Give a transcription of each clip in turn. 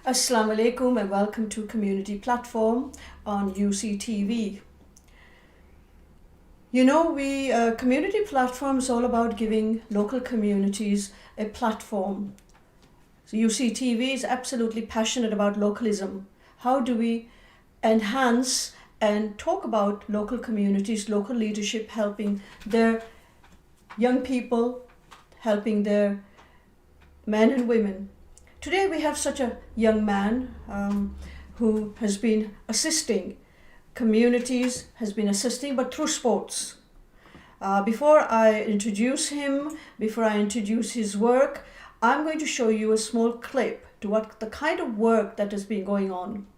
Assalamu alaikum and welcome to Community Platform on UCTV. Community platform is all about giving local communities a platform. So UCTV is absolutely passionate about localism. How do we enhance and talk about local communities, local leadership, helping their young people, helping their men and women. Today we have such a young man who has been assisting communities, has been assisting, but through sports. Before I introduce him, before I introduce his work, I'm going to show you a small clip to what the kind of work that has been going on.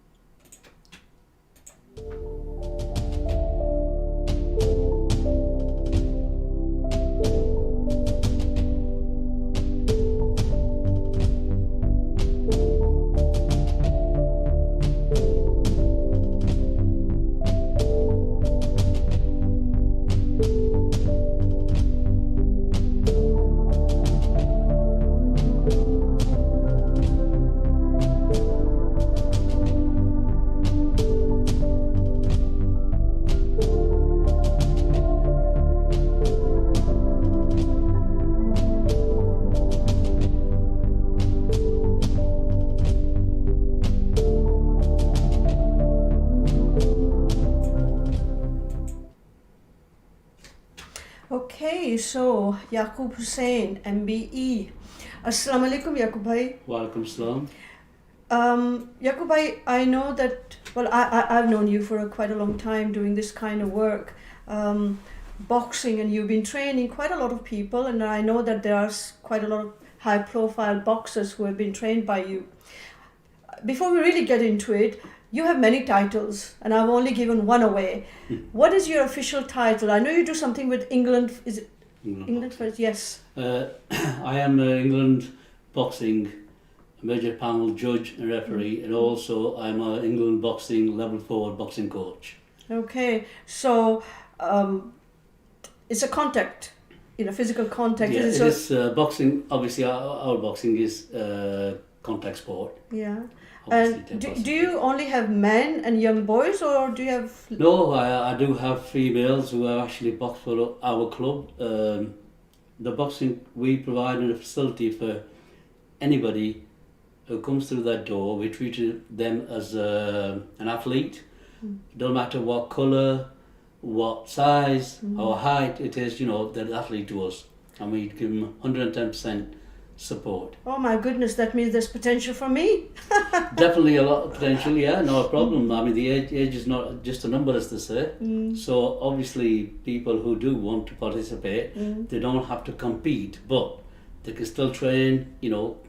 Okay, so Yaqoob Hussain, MBE. Assalamu alaikum, Yaqoob bhai. Walaikum salam. Yaqoob bhai, I know that, I've known you for quite a long time doing this kind of work, boxing, and you've been training quite a lot of people, and I know that there are quite a lot of high profile boxers who have been trained by you. Before we really get into it, you have many titles, and I've only given one away. What is your official title? I know you do something with England. Is it England first? Yes. I am an England boxing major panel judge and referee, and also I'm an England boxing level 4 boxing coach. Okay, so it's a contact, physical contact. Yeah, it is boxing. Obviously, our boxing is contact sport. Yeah. And do you only have men and young boys, or do you have... No, I do have females who have actually boxed for our club. The boxing, we provide a facility for anybody who comes through that door. We treat them as an athlete. Don't matter what colour, what size or height it is, they're an athlete to us. And we give them 110% support. Oh my goodness, that means there's potential for me. Definitely a lot of potential, yeah, no problem. I mean, the age is not just a number, as they say. So obviously people who do want to participate, they don't have to compete, but they can still train,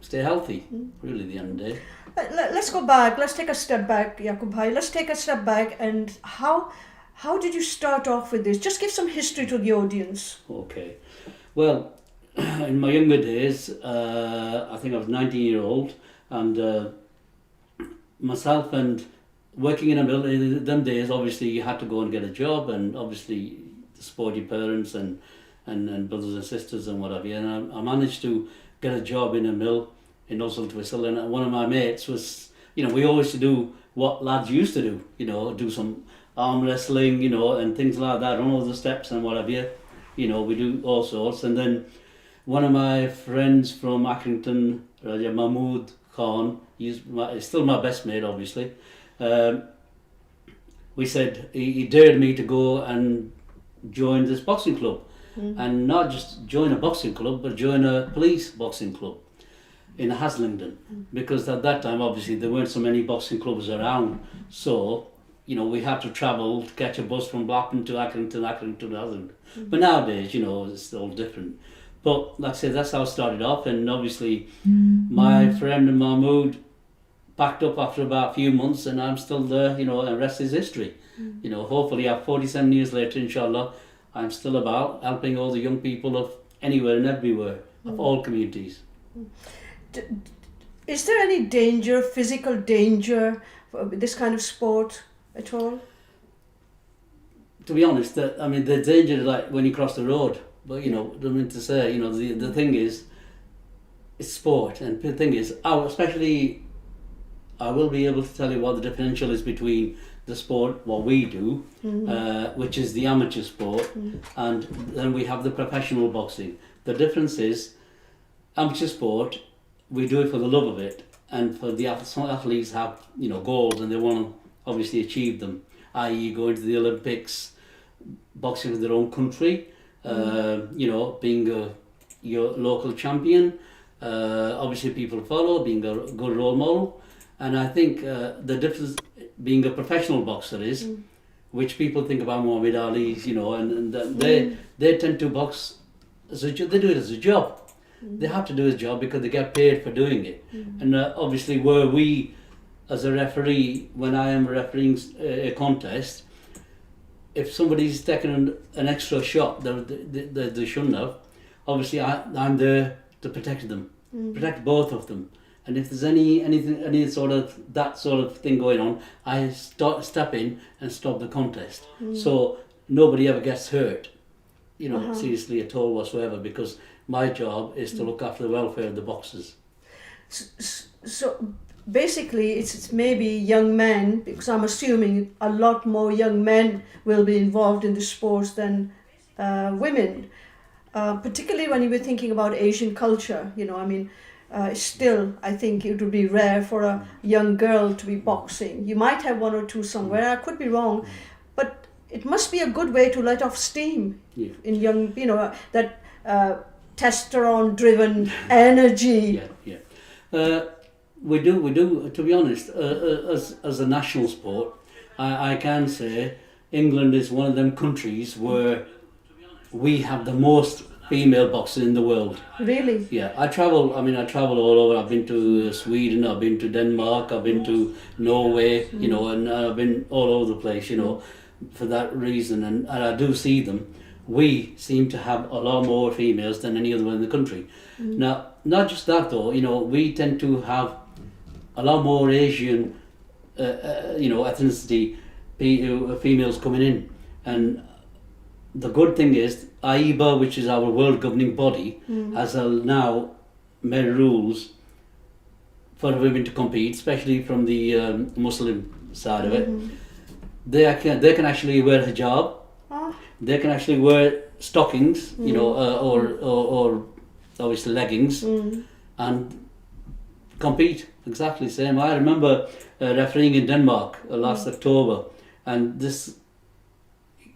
stay healthy, really, at the end of the day. Let's go back, let's take a step back, Yaqoob bhai. Let's take a step back, and how did you start off with this? Just give some history to the audience. Okay, well, in my younger days, I think I was 19-year-old, and myself and working in a mill, in them days, obviously you had to go and get a job, and obviously support your parents and brothers and sisters and whatever. And I managed to get a job in a mill in Oswald Whistle, and one of my mates was, we always used to do what lads used to do, do some arm wrestling, and things like that, on all the steps and whatever. We do all sorts. And then one of my friends from Accrington, Raja Mahmood Khan, he's still my best mate, obviously. We said he dared me to go and join this boxing club, and not just join a boxing club, but join a police boxing club in Haslingden, because at that time, obviously, there weren't so many boxing clubs around. So, we had to travel to catch a bus from Blackburn to Accrington to Haslingden. But nowadays, it's all different. But like I said, that's how it started off, and obviously my friend Mahmood packed up after about a few months, and I'm still there, and the rest is history. Hopefully 47 years later, inshallah, I'm still about helping all the young people of anywhere and everywhere, of all communities. Is there any danger, physical danger, with this kind of sport at all? To be honest, the danger is like when you cross the road. But don't mean to say, the thing is, it's sport, and the thing is, especially I will be able to tell you what the differential is between the sport, what we do, which is the amateur sport, and then we have the professional boxing. The difference is, amateur sport, we do it for the love of it, and for the some athletes have goals and they want to obviously achieve them, i.e. going to the Olympics, boxing for their own country, being your local champion. Obviously people follow, being a good role model, and I think the difference being a professional boxer is, which people think about Muhammad Ali's, and they tend to box they do it as a job. They have to do a job because they get paid for doing it. And obviously where we, as a referee, when I am refereeing a contest, if somebody's taken an extra shot that they shouldn't have, obviously I'm there to protect them, protect both of them. And if there's any sort of that sort of thing going on, I step in and stop the contest. So nobody ever gets hurt, seriously at all whatsoever, because my job is to look after the welfare of the boxers. So basically it's maybe young men, because I'm assuming a lot more young men will be involved in the sports than women, particularly when you were thinking about Asian culture. Still I think it would be rare for a young girl to be boxing. You might have one or two somewhere, I could be wrong, but it must be a good way to let off steam in young, that testosterone driven energy. We do, to be honest, as a national sport, I can say England is one of them countries where we have the most female boxers in the world. Really? Yeah, I travel all over. I've been to Sweden, I've been to Denmark, I've been to Norway, and I've been all over the place, for that reason, and I do see them. We seem to have a lot more females than any other one in the country. Now, not just that though, we tend to have a lot more Asian, ethnicity females coming in. And the good thing is, AIBA, which is our world governing body, has now made rules for women to compete, especially from the Muslim side of it. They can actually wear hijab. They can actually wear stockings, or obviously leggings, and compete exactly the same. I remember refereeing in Denmark last October, and this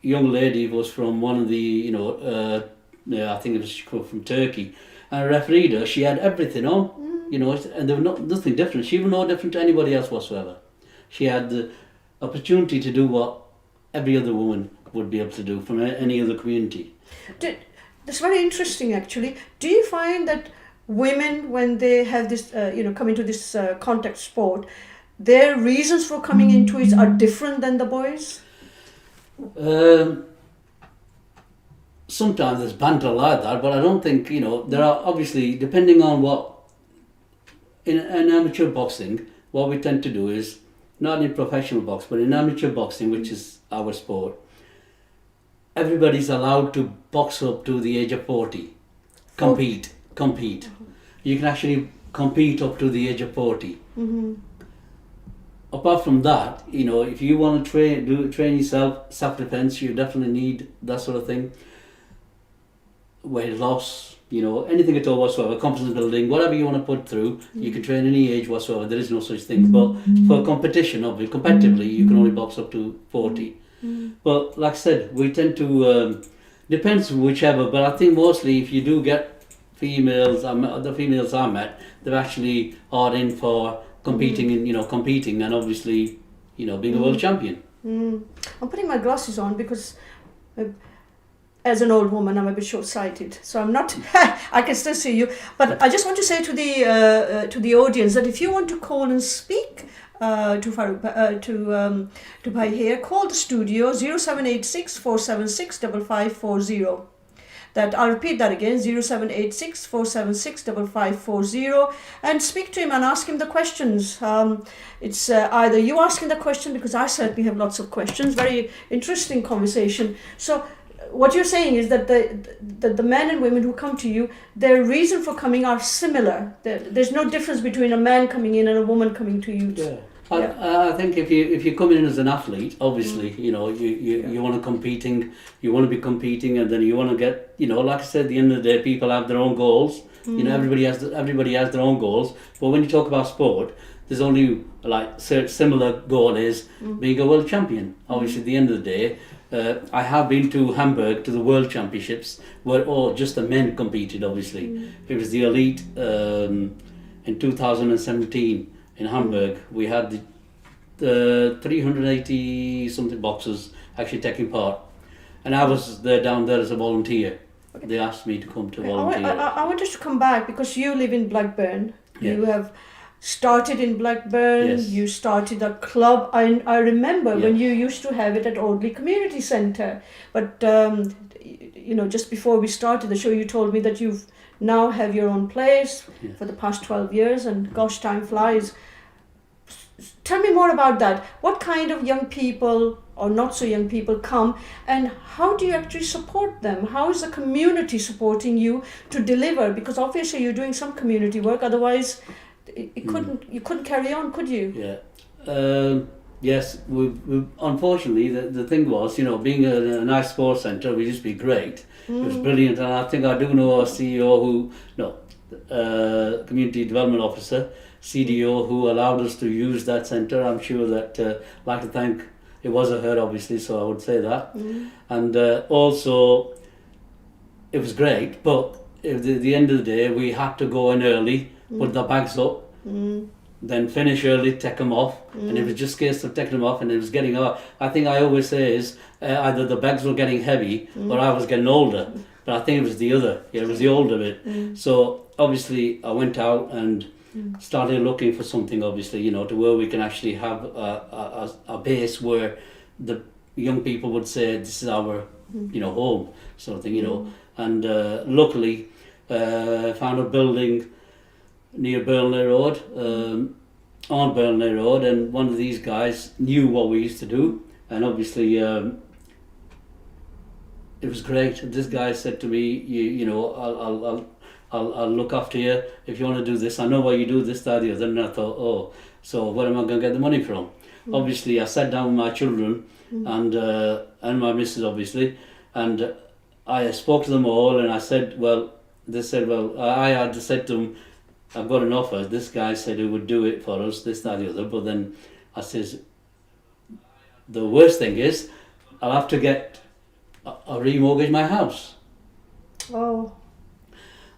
young lady was from one of the, I think it was from Turkey, and I refereed her. She had everything on, and there was nothing different. She was no different to anybody else whatsoever. She had the opportunity to do what every other woman would be able to do from any other community. That's very interesting, actually. Do you find that women, when they have this, come into this contact sport, their reasons for coming into it are different than the boys? Sometimes there's banter like that, but I don't think, there are obviously, depending on what, in amateur boxing, what we tend to do is, not in professional boxing, but in amateur boxing, which is our sport, everybody's allowed to box up to the age of 40. Compete. You can actually compete up to the age of 40. Apart from that, if you want to train yourself, self-defense, you definitely need that sort of thing. Weight loss, anything at all whatsoever, confidence building, whatever you want to put through, you can train any age whatsoever. There is no such thing. But for competition, obviously, competitively, you can only box up to 40. But like I said, we tend to, depends whichever, but I think mostly if you do get females, the females I met, they're actually hard in for competing and obviously, being a world champion. I'm putting my glasses on because as an old woman, I'm a bit short-sighted, so I'm not. I can still see you, but I just want to say to the audience that if you want to call and speak to Bhai here, call the studio 0786 476 5540. That I'll repeat that again, 0786 476 5540, and speak to him and ask him the questions. It's either you asking the question, because I certainly have lots of questions. Very interesting conversation. So what you're saying is that the men and women who come to you, their reason for coming are similar. There's no difference between a man coming in and a woman coming to you. Yeah. I think if you come in as an athlete, obviously, you know, you want to you want to be competing, and then you want to get, you know, like I said, at the end of the day, people have their own goals. You know, everybody has their own goals. But when you talk about sport, there's only like similar goal is being a world champion. Obviously, at the end of the day, I have been to Hamburg to the World Championships where just the men competed. Obviously, it was the elite in 2017. In Hamburg, we had the 380 something boxers actually taking part, and I was down there as a volunteer. Okay. They asked me to come to volunteer. I want us to come back because you live in Blackburn. Yeah. You have started in Blackburn. Yes. You started a club. I remember when you used to have it at Audley Community Centre. But you know, just before we started the show, you told me that you've now have your own place for the past 12 years, and gosh, time flies. Tell me more about that. What kind of young people or not so young people come, and how do you actually support them? How is the community supporting you to deliver? Because obviously you're doing some community work, otherwise you couldn't carry on, could you? Yeah. Yes, we unfortunately the thing was, you know, being a nice sports centre, we used to be great. It was brilliant, and I think I do know a CEO community development officer, CDO, who allowed us to use that centre. I'm sure that I'd like to thank, it was a her obviously, so I would say that. And also it was great, but at the end of the day we had to go in early, put the bags up, then finish early, take them off, and it was just a case of taking them off, and it was getting off. I think I always say is either the bags were getting heavy or I was getting older, but I think it was the other. Yeah, it was the older bit. So obviously I went out and started looking for something, obviously, you know, to where we can actually have a base where the young people would say this is our, you know, home sort of thing, you know. And luckily found a building near Burnley Road, on Burnley Road, and one of these guys knew what we used to do, and obviously it was great. This guy said to me, you know, I'll look after you if you want to do this. I know why you do this, that, the other. And I thought, oh, so where am I going to get the money from? Obviously, I sat down with my children and my missus, obviously, and I spoke to them all, and I said, they said, I had said to them, I've got an offer. This guy said he would do it for us, this, that, the other. But then I says, the worst thing is, I'll have to get a remortgage my house. Oh.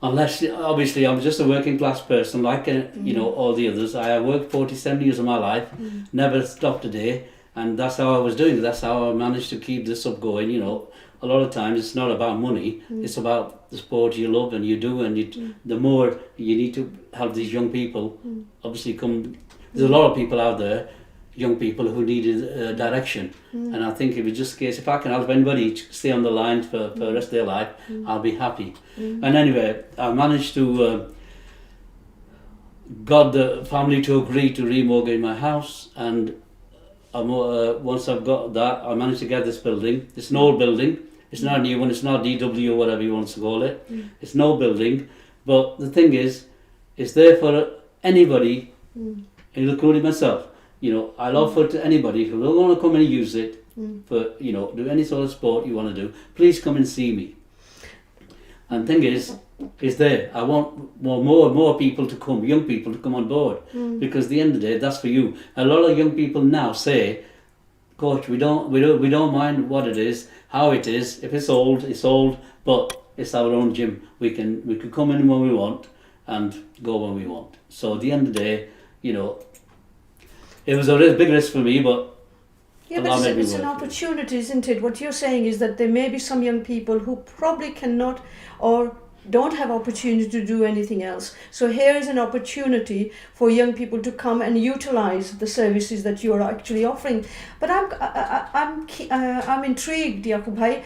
Unless, obviously, I'm just a working class person, like you know, all the others. I have worked 47 years of my life, never stopped a day, and that's how I was doing it. That's how I managed to keep this up going. You know, a lot of times it's not about money; it's about the sport you love and you do. And the more you need to help these young people, obviously, there's a lot of people out there, young people who needed direction, and I think it was just a case, if I can help anybody stay on the line for the rest of their life, I'll be happy. And anyway, I managed to got the family to agree to remortgage my house, and once I've got that, I managed to get this building. It's an old building, it's not a new one, it's not DW or whatever you want to call it. It's an old building, but the thing is, it's there for anybody, including myself. You know, I'll offer to anybody who don't want to come and use it for, you know, do any sort of sport you want to do, please come and see me. And the thing is, it's there. I want more people to come, young people to come on board, because at the end of the day, that's for you. A lot of young people now say, Coach, we don't mind what it is, how it is. If it's old, but it's our own gym. We can come in when we want and go when we want. So at the end of the day, you know, it was a big risk for me, but it's an opportunity, isn't it? What you're saying is that there may be some young people who probably cannot or don't have opportunity to do anything else. So here is an opportunity for young people to come and utilize the services that you are actually offering. But I'm intrigued, Yaqoob Bhai.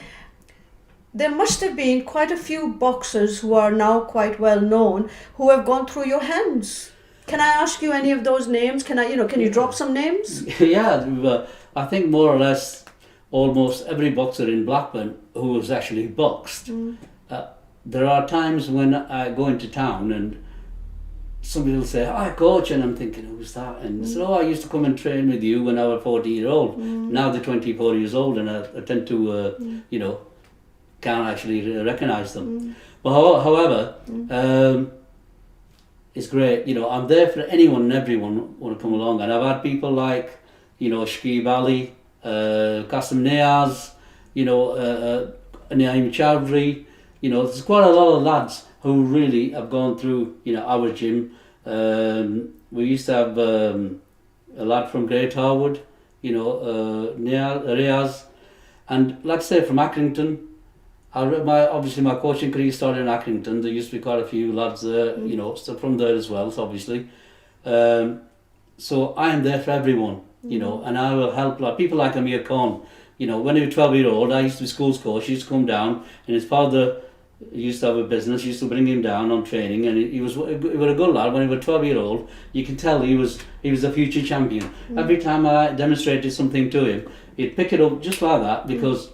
There must have been quite a few boxers who are now quite well known who have gone through your hands. Can I ask you any of those names? Can you drop some names? Yeah, I think more or less almost every boxer in Blackburn who has actually boxed. There are times when I go into town and somebody will say, "Hi, coach," and I'm thinking, "Who's that?" And they say, "Oh, I used to come and train with you when I was 14-year-old. Now they're 24 years old, and I tend to, can't actually recognise them." But however, it's great. I'm there for anyone and everyone want to come along, and I've had people like, Shakib Ali, Qasim Niaz, Naeem Chowdhury. There's quite a lot of lads who really have gone through, our gym. We used to have a lad from Great Harwood, Riaz, and like I say, from Accrington. Obviously my coaching career started in Accrington. There used to be quite a few lads there, so from there as well, so obviously. So I am there for everyone, and I will help people like Amir Khan. When he was 12-year-old, I used to be school's coach. He used to come down, and his father used to have a business. Used to bring him down on training, and he was a good lad. When he was 12-year-old, you can tell he was a future champion. Every time I demonstrated something to him, he'd pick it up just like that because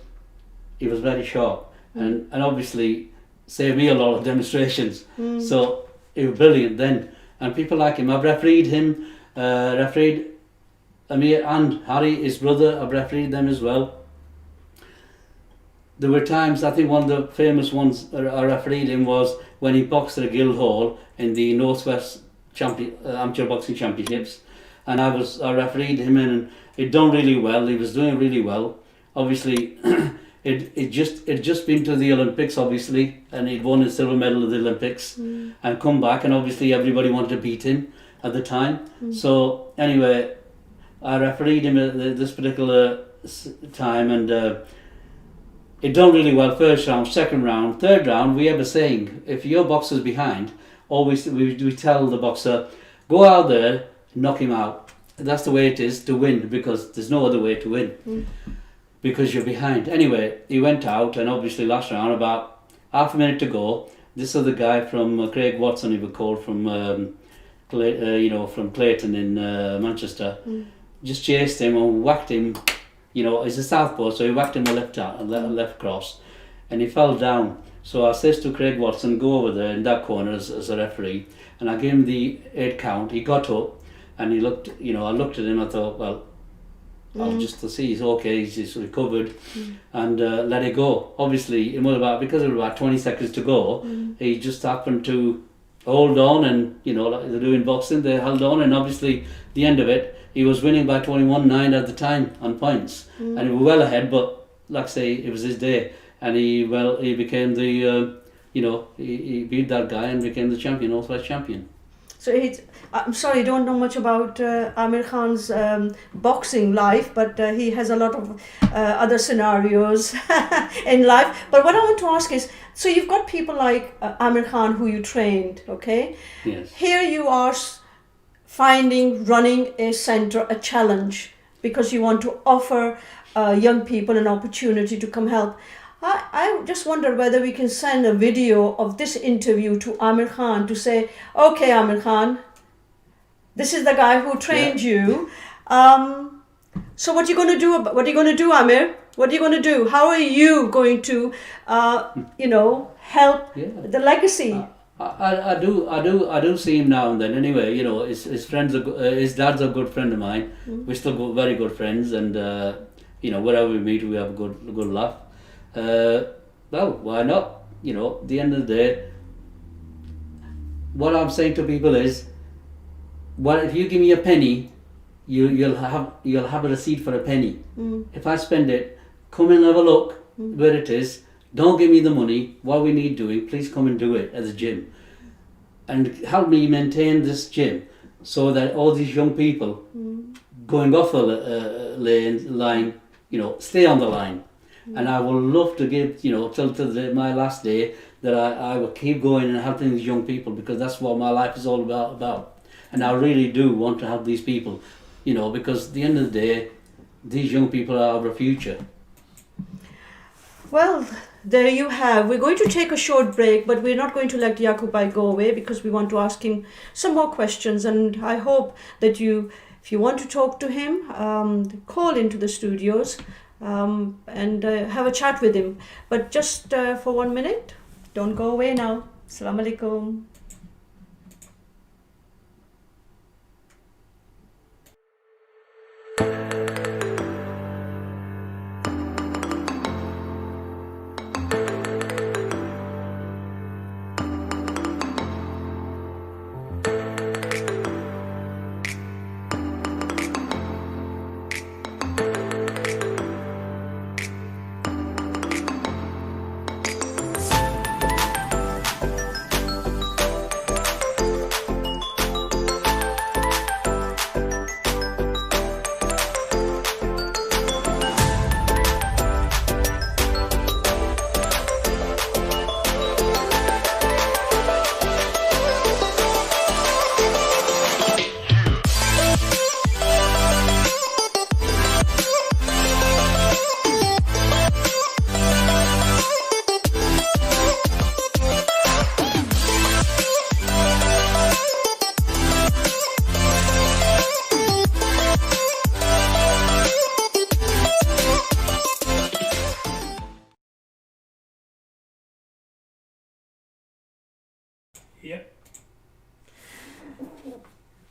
he was very sharp, and obviously saved me a lot of demonstrations. So he was brilliant then, and people like him. I've refereed him, refereed Amir and Harry, his brother. I've refereed them as well. There were times, I think one of the famous ones I refereed him was when he boxed at Guildhall in the Northwest Amateur Boxing Championships, and I refereed him in, and he'd done really well. He was doing really well. Obviously, it just been to the Olympics, obviously, and he'd won a silver medal at the Olympics and come back, and obviously everybody wanted to beat him at the time. So anyway, I refereed him at this particular time, and it done really well. First round, second round, third round. We have a saying: if your boxer's behind, always we tell the boxer, go out there, knock him out. That's the way it is to win, because there's no other way to win, because you're behind. Anyway, he went out, and obviously last round, about half a minute to go, this other guy from Craig Watson, he was called, from from Clayton in Manchester, just chased him and whacked him. He's a southpaw, so he whacked him a left cross, and he fell down. So I says to Craig Watson, go over there in that corner as a referee, and I gave him the 8 count. He got up, and he looked. I looked at him. I thought, well, I'll just see he's okay. He's recovered, and let it go. Obviously, because it was about 20 seconds to go, he just happened to hold on, and like they do in boxing, they held on, and obviously the end of it, he was winning by 21-9 at the time on points, and he was well ahead. But like I say, it was his day, and he became the he beat that guy and became the champion, Northwest champion. So I'm sorry, I don't know much about Amir Khan's boxing life, but he has a lot of other scenarios in life. But what I want to ask is, so you've got people like Amir Khan who you trained, okay? Yes. Here you are running a center, a challenge, because you want to offer young people an opportunity to come help. I just wondered whether we can send a video of this interview to Amir Khan to say, okay, Amir Khan, this is the guy who trained you. So what are you going to do? What are you going to do, Amir? What are you going to do? How are you going to, help the legacy? I do see him now and then. Anyway, his friends his dad's a good friend of mine. We're still very good friends, and wherever we meet, we have a good laugh. Well, why not? At the end of the day, what I'm saying to people is, well, if you give me a penny, you'll have a receipt for a penny. If I spend it, come and have a look where it is. Don't give me the money. What we need doing, please come and do it at the gym, and help me maintain this gym, so that all these young people going off the line, stay on the line. And I will love to give, till my last day, that I will keep going and helping these young people, because that's what my life is all about. And I really do want to help these people, because at the end of the day, these young people are our future. Well, there you have. We're going to take a short break, but we're not going to let Yaqoob go away, because we want to ask him some more questions. And I hope that if you want to talk to him, call into the studios. and have a chat with him. But just for 1 minute, don't go away now. Assalamu alaikum.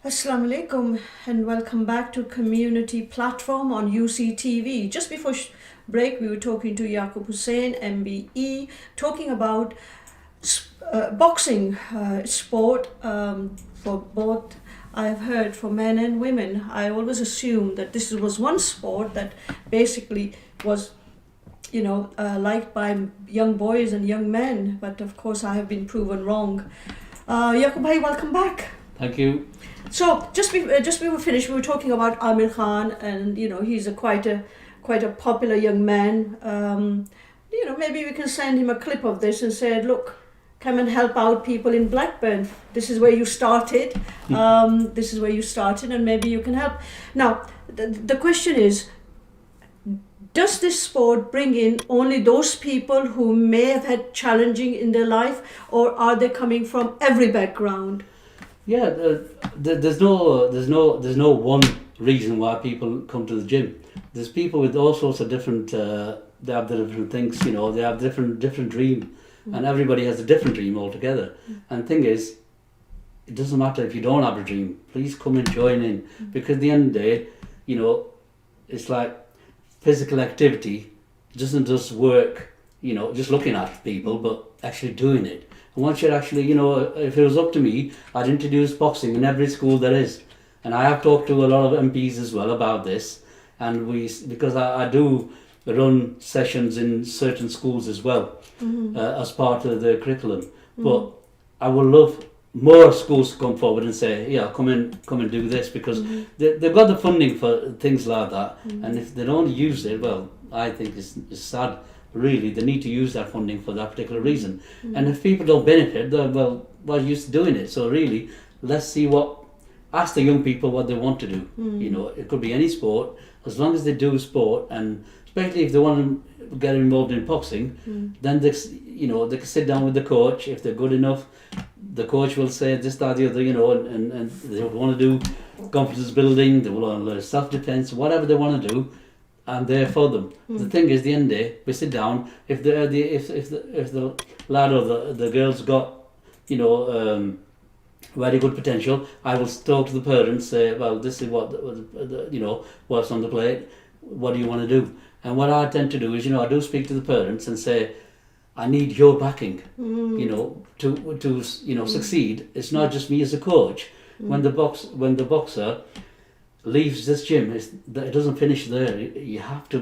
Assalamu alaikum and welcome back to Community Platform on UCTV. Just before break, we were talking to Yaqoob Hussain, MBE, talking about boxing, sport for both. I've heard for men and women. I always assumed that this was one sport that basically was, liked by young boys and young men. But of course, I have been proven wrong. Yaqoob bhai, welcome back. Thank you. So just before we finished, we were talking about Amir Khan, and he's quite a popular young man. Maybe we can send him a clip of this and say, look, come and help out people in Blackburn. This is where you started. This is where you started, and maybe you can help. Now, the question is, does this sport bring in only those people who may have had challenging in their life, or are they coming from every background? Yeah, there's no one reason why people come to the gym. There's people with all sorts of different. They have the different things, They have different dream, and everybody has a different dream altogether. And the thing is, it doesn't matter if you don't have a dream. Please come and join in, because at the end of the day, it's like physical activity doesn't just work, just looking at people, but actually doing it. And once you're actually, if it was up to me, I'd introduce boxing in every school there is. And I have talked to a lot of MPs as well about this. And because I do run sessions in certain schools as well, as part of the curriculum. But I would love more schools to come forward and say, yeah, come and do this, because they've got the funding for things like that. And if they don't use it, well, I think it's sad. Really, they need to use that funding for that particular reason. And if people don't benefit, then, well, why are you doing it? So really, let's see ask the young people what they want to do. It could be any sport, as long as they do sport, and especially if they want to get involved in boxing, then they can sit down with the coach. If they're good enough, the coach will say this, that, the other, and they want to do confidence building, they want to learn self-defense, whatever they want to do. I'm there for them. The thing is, the end of the day, we sit down. If the lad or the girl's got, very good potential, I will talk to the parents. Say, well, this is what what's on the plate. What do you want to do? And what I tend to do is, I do speak to the parents and say, I need your backing. To succeed. It's not just me as a coach. When the boxer leaves this gym, it doesn't finish there. You have to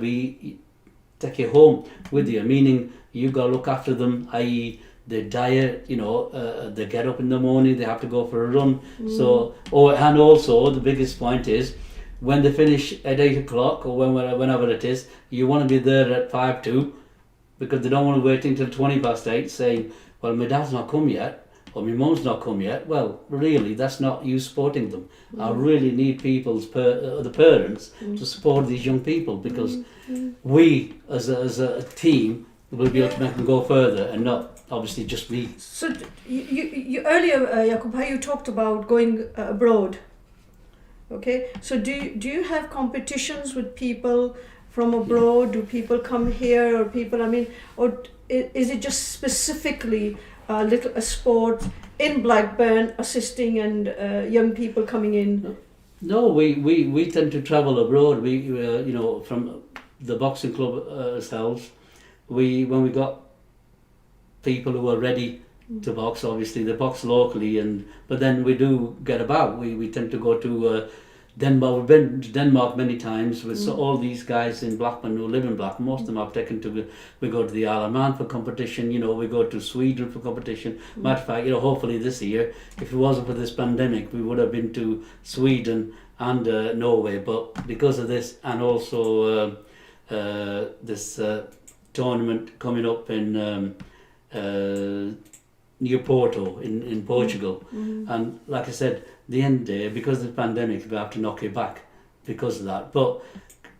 take it home with you, meaning you got to look after them, i.e. their diet, they get up in the morning, they have to go for a run. And also the biggest point is, when they finish at 8 o'clock or whenever it is, you want to be there at 5 because they don't want to wait until 20 past 8 saying, well, my dad's not come yet, or my mum's not come yet. Well, really, that's not you supporting them. I really need the parents to support these young people, because we, as a team, will be able to make them go further, and not obviously just me. So you earlier, Yaqoob, you talked about going abroad. Okay, so do you have competitions with people from abroad? Do people come here, or people? I mean, or is it just specifically a sport in Blackburn assisting and young people coming in? No, we tend to travel abroad. We from the boxing club ourselves, when we got people who are ready to box, obviously they box locally, but then we do get about. We tend to go to Denmark. We've been to Denmark many times with all these guys in Blackburn who live in Blackburn. Most of them I've taken to. We go to the Isle of Man for competition. We go to Sweden for competition. Matter of fact, hopefully this year, if it wasn't for this pandemic, we would have been to Sweden and Norway. But because of this, and also this tournament coming up in near Porto in Portugal, and like I said, the end of the day, because of the pandemic, we have to knock it back because of that. But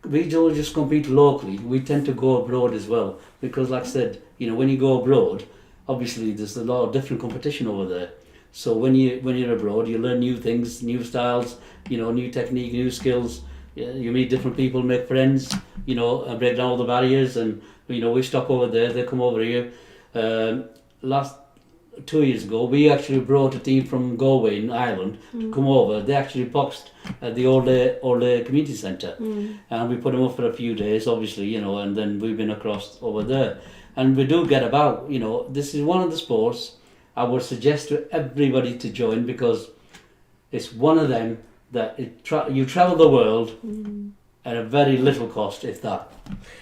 we don't just compete locally. We tend to go abroad as well, because like I said, when you go abroad, obviously there's a lot of different competition over there. So when you're abroad, you learn new things, new styles, new technique, new skills. You meet different people, make friends, and break down all the barriers. And we stop over there, they come over here. Last 2 years ago, we actually brought a team from Galway in Ireland to come over. They actually boxed at the Old Community Centre, and we put them up for a few days, obviously, and then we've been across over there. And we do get about, this is one of the sports I would suggest to everybody to join, because it's one of them that you travel the world at a very little cost, if that.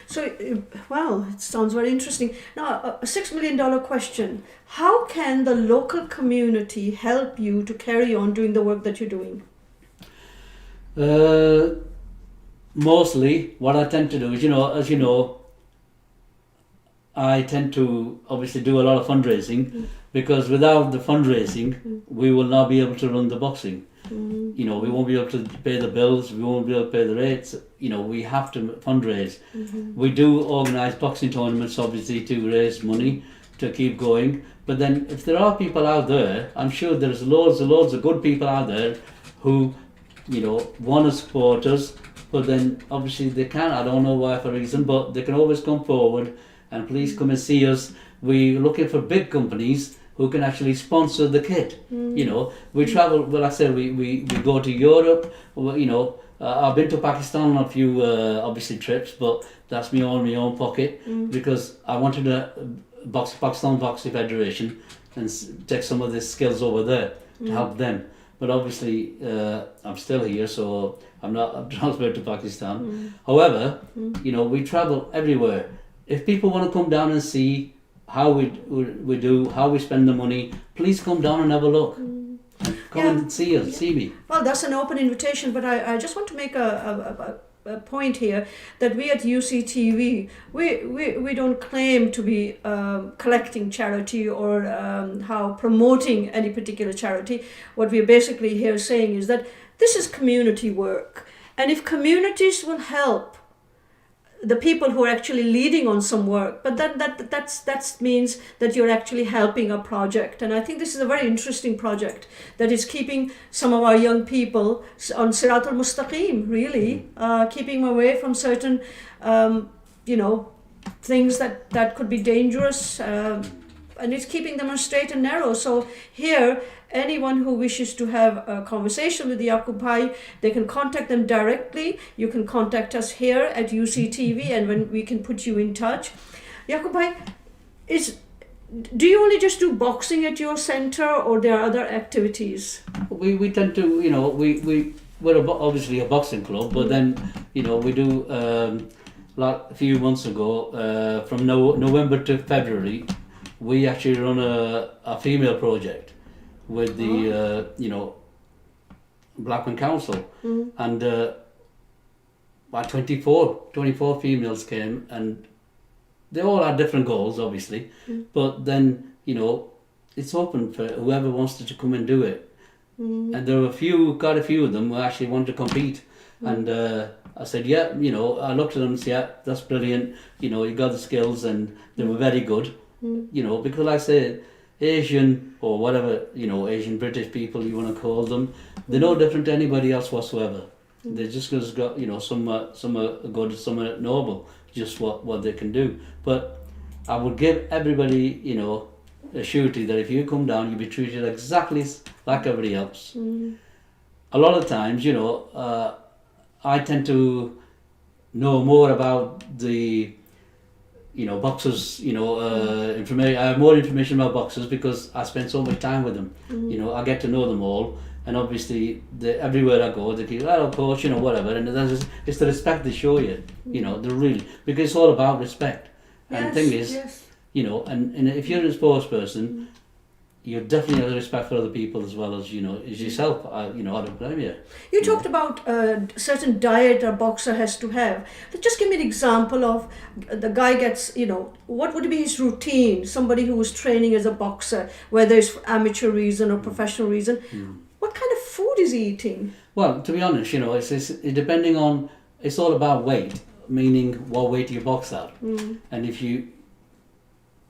So, well, it sounds very interesting. Now, a $6 million question. How can the local community help you to carry on doing the work that you're doing? Mostly, what I tend to do is, as you know, I tend to obviously do a lot of fundraising, because without the fundraising, we will not be able to run the boxing. We won't be able to pay the bills, we won't be able to pay the rates. We have to fundraise. We do organise boxing tournaments, obviously, to raise money to keep going. But then if there are people out there, I'm sure there's loads of good people out there who, want to support us, but then obviously they can. I don't know why for a reason, but they can always come forward and please come and see us. We're looking for big companies who can actually sponsor the kit. We travel, well, I said we go to Europe, I've been to Pakistan on a few obviously trips, but that's my own pocket, because I wanted to Pakistan Boxing Federation and take some of the skills over there to help them. But obviously I'm still here, so I'm transferred to Pakistan. However, we travel everywhere. If people want to come down and see how we do, how we spend the money, please come down and have a look. Come and see us, see me. Well, that's an open invitation, but I just want to make a point here that we at UCTV, we don't claim to be collecting charity or how promoting any particular charity. What we're basically here saying is that this is community work, and if communities will help the people who are actually leading on some work, but that means that you're actually helping a project. And I think this is a very interesting project that is keeping some of our young people on Sirat al-Mustaqim, really, keeping them away from certain, things that could be dangerous, and it's keeping them on straight and narrow. So here, anyone who wishes to have a conversation with Yaqoob Bhai, they can contact them directly. You can contact us here at UCTV, and when we can put you in touch. Yaqoob Bhai, do you only just do boxing at your centre, or there are other activities? We tend to, we're obviously a boxing club, but then, we do, like a few months ago, from November to February, we actually run a female project with the Blackburn Council, and about 24 females came, and they all had different goals, obviously, but then it's open for whoever wants to come and do it. And there were quite a few of them who actually wanted to compete, and I said, I looked at them and said, yeah, that's brilliant, you got the skills, and they were very good, because like I said, Asian or whatever, Asian British people you want to call them, they're no different to anybody else whatsoever. They're just got, some are good, some are noble, just what they can do. But I would give everybody, a surety that if you come down, you'll be treated exactly like everybody else. A lot of times, I tend to know more about the boxers, information. I have more information about boxers because I spend so much time with them. I get to know them all, and obviously, everywhere I go, they keep, "Hello, coach," whatever. And it's the respect they show you, the really, because it's all about respect. And the thing is, and if you're a sports person, you definitely have respect for other people as well as as yourself. I don't blame you. You talked about certain diet a boxer has to have. Just give me an example of the guy gets, what would be his routine? Somebody who was training as a boxer, whether it's for amateur reason or professional reason. What kind of food is he eating? Well, to be honest, it's depending on. It's all about weight, meaning what weight you box at, and if you.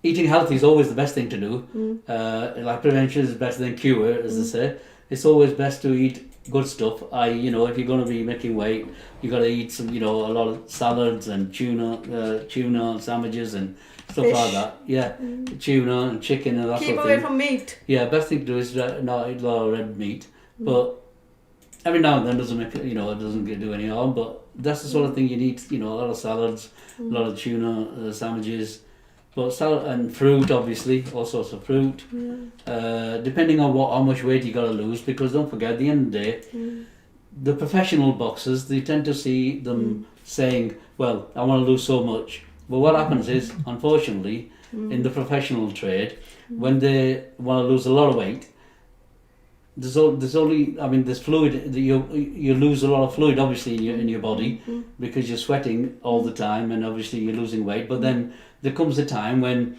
Eating healthy is always the best thing to do. Like prevention is better than cure, as they say. It's always best to eat good stuff. If you're going to be making weight, you got to eat some, a lot of salads and tuna sandwiches and stuff Fish. like that. Yeah, tuna and chicken and that Keep sort of away thing. from meat. Yeah, best thing to do is not eat a lot of red meat, but every now and then doesn't make it doesn't do any harm. But that's the sort of thing you need. A lot of salads, a lot of tuna sandwiches. But salad and fruit, obviously, all sorts of fruit. Depending on how much weight you got to lose, because don't forget, at the end of the day, the professional boxers, they tend to see them saying, "Well, I want to lose so much." But what happens is, unfortunately, in the professional trade, when they want to lose a lot of weight, there's fluid. You lose a lot of fluid, obviously, in your body because you're sweating all the time, and obviously you're losing weight. But then there comes a time when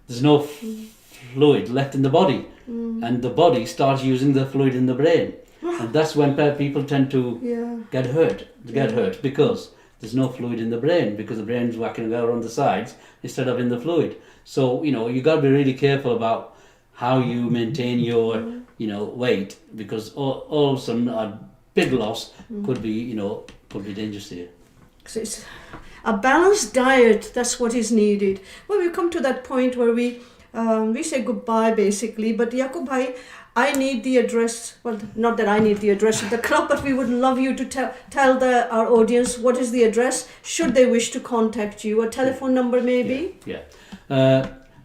there's no fluid left in the body, and the body starts using the fluid in the brain, and that's when people tend to get hurt. Because there's no fluid in the brain, because the brain's whacking out on the sides instead of in the fluid. So you got to be really careful about how you maintain your weight, because all of a sudden a big loss could be dangerous to you. So it's a balanced diet, that's what is needed. Well, we come to that point where we say goodbye basically, but Yaqoob bhai, I need the address, well, not that I need the address of the club, but we would love you to tell our audience what is the address, should they wish to contact you, a telephone number maybe? Yeah.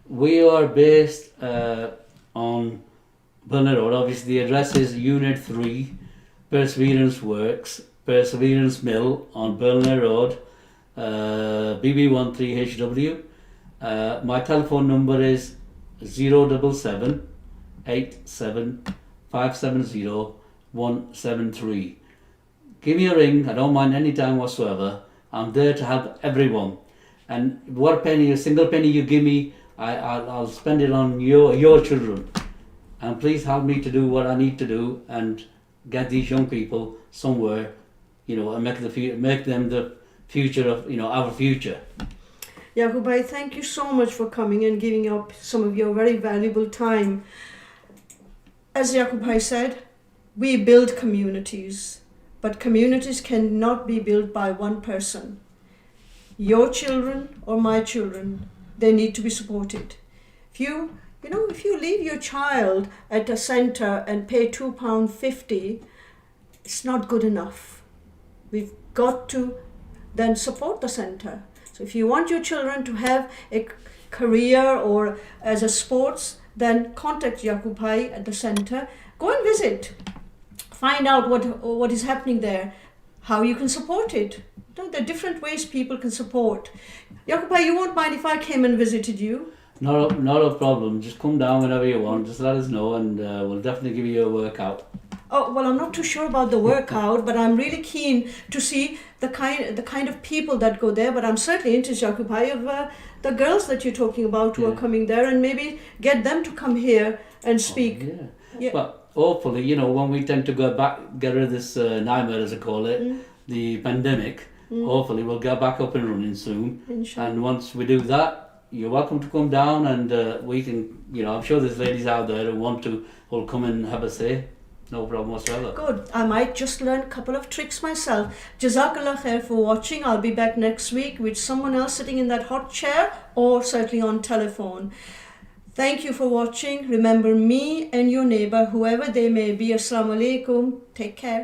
We are based on Burnley Road. Obviously the address is Unit 3, Perseverance Works, Perseverance Mill on Burnley Road, BB13HW. My telephone number is 077 87 570 173. Give me a ring, I don't mind any time whatsoever. I'm there to help everyone. And a single penny you give me, I'll spend it on your children. And please help me to do what I need to do and get these young people somewhere, and make them the future of, our future. Yaqoob bhai, thank you so much for coming and giving up some of your very valuable time. As Yaqoob bhai said, we build communities, but communities cannot be built by one person. Your children or my children, they need to be supported. If you leave your child at a centre and pay £2.50, it's not good enough. We've got to then support the centre. So if you want your children to have a career or as a sports, then contact Yaqoob bhai at the centre. Go and visit. Find out what is happening there, how you can support it. There are different ways people can support. Yaqoob bhai, you won't mind if I came and visited you? Not a problem. Just come down whenever you want. Just let us know, and we'll definitely give you a workout. Oh, well, I'm not too sure about the workout, but I'm really keen to see the kind of people that go there. But I'm certainly interested, Yaqoob bhai, of the girls that you're talking about who are coming there, and maybe get them to come here and speak. Yeah. But hopefully, when we tend to get rid of this nightmare, as I call it, the pandemic, hopefully we'll get back up and running soon. Inshallah. And once we do that, you're welcome to come down, and we can, I'm sure there's ladies out there who will come and have a say. No problem whatsoever. Good. I might just learn a couple of tricks myself. Jazakallah khair for watching. I'll be back next week with someone else sitting in that hot chair or certainly on telephone. Thank you for watching. Remember me and your neighbor, whoever they may be. Assalamu alaikum. Take care.